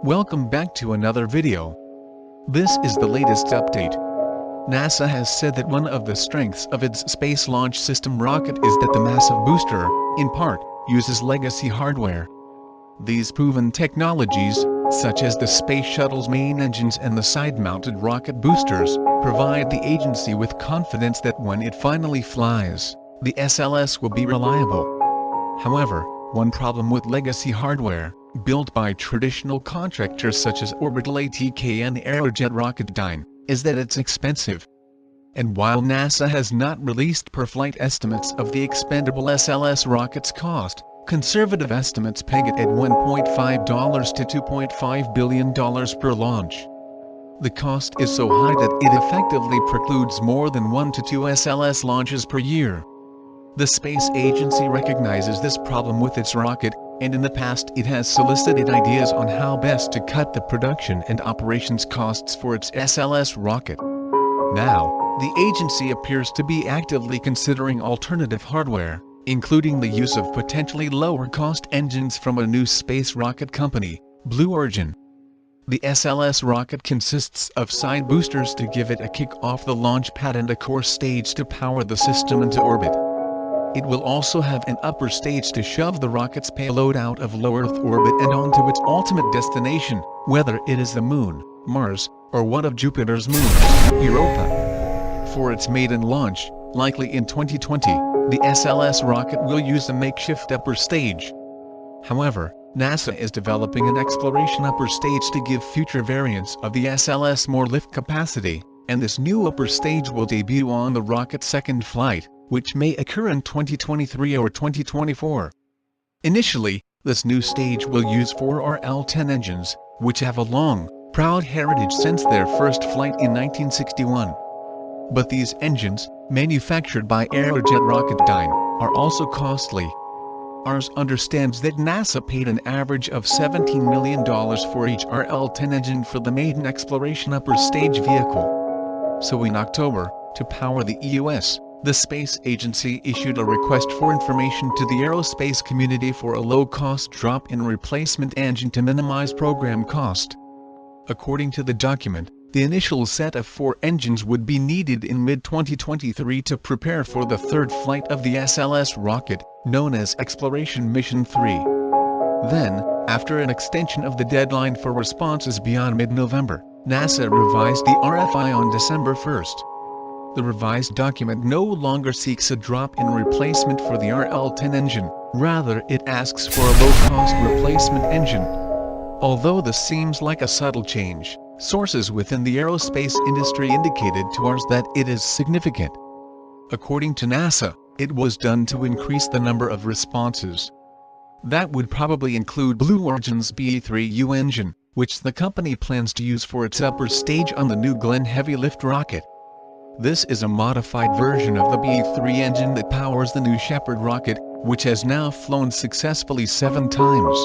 Welcome back to another video. This is the latest update. NASA has said that one of the strengths of its Space Launch System rocket is that the massive booster, in part, uses legacy hardware. These proven technologies, such as the Space Shuttle's main engines and the side-mounted rocket boosters, provide the agency with confidence that when it finally flies, the SLS will be reliable. However, one problem with legacy hardware, built by traditional contractors such as Orbital ATK and Aerojet Rocketdyne, is that it's expensive. And while NASA has not released per-flight estimates of the expendable SLS rocket's cost, conservative estimates peg it at $1.5 to $2.5 billion per launch. The cost is so high that it effectively precludes more than 1 to 2 SLS launches per year. The space agency recognizes this problem with its rocket, and in the past it has solicited ideas on how best to cut the production and operations costs for its SLS rocket. Now, the agency appears to be actively considering alternative hardware, including the use of potentially lower-cost engines from a new space rocket company, Blue Origin. The SLS rocket consists of side boosters to give it a kick off the launch pad and a core stage to power the system into orbit. It will also have an upper stage to shove the rocket's payload out of low Earth orbit and onto its ultimate destination, whether it is the Moon, Mars, or one of Jupiter's moons, Europa. For its maiden launch, likely in 2020, the SLS rocket will use a makeshift upper stage. However, NASA is developing an exploration upper stage to give future variants of the SLS more lift capacity, and this new upper stage will debut on the rocket's second flight, which may occur in 2023 or 2024. Initially, this new stage will use 4 RL-10 engines, which have a long, proud heritage since their first flight in 1961. But these engines, manufactured by Aerojet Rocketdyne, are also costly. ARS understands that NASA paid an average of $17 million for each RL-10 engine for the maiden exploration upper stage vehicle. So in October, to power the EUS, the space agency issued a request for information to the aerospace community for a low-cost drop-in replacement engine to minimize program cost. According to the document, the initial set of 4 engines would be needed in mid-2023 to prepare for the third flight of the SLS rocket, known as Exploration Mission 3. Then, after an extension of the deadline for responses beyond mid-November, NASA revised the RFI on December 1st. The revised document no longer seeks a drop-in replacement for the RL-10 engine, rather it asks for a low-cost replacement engine. Although this seems like a subtle change, sources within the aerospace industry indicated to us that it is significant. According to NASA, it was done to increase the number of responses. That would probably include Blue Origin's BE-3U engine, which the company plans to use for its upper stage on the new Glenn heavy lift rocket. This is a modified version of the BE-3 engine that powers the new Shepard rocket, which has now flown successfully 7 times.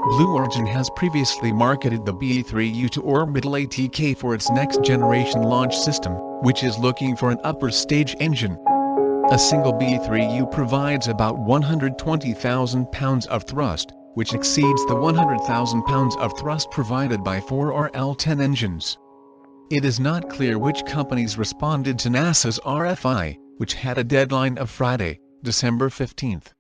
Blue Origin has previously marketed the BE-3U to Orbital ATK for its next-generation launch system, which is looking for an upper stage engine. A single BE-3U provides about 120,000 pounds of thrust, which exceeds the 100,000 pounds of thrust provided by 4 RL-10 engines. It is not clear which companies responded to NASA's RFI, which had a deadline of Friday, December 15th.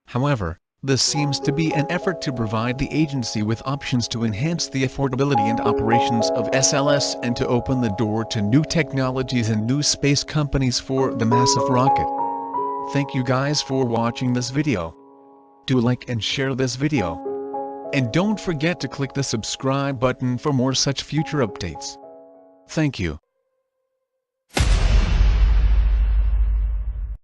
However, this seems to be an effort to provide the agency with options to enhance the affordability and operations of SLS and to open the door to new technologies and new space companies for the massive rocket. Thank you guys for watching this video. Do like and share this video. And don't forget to click the subscribe button for more such future updates. Thank you.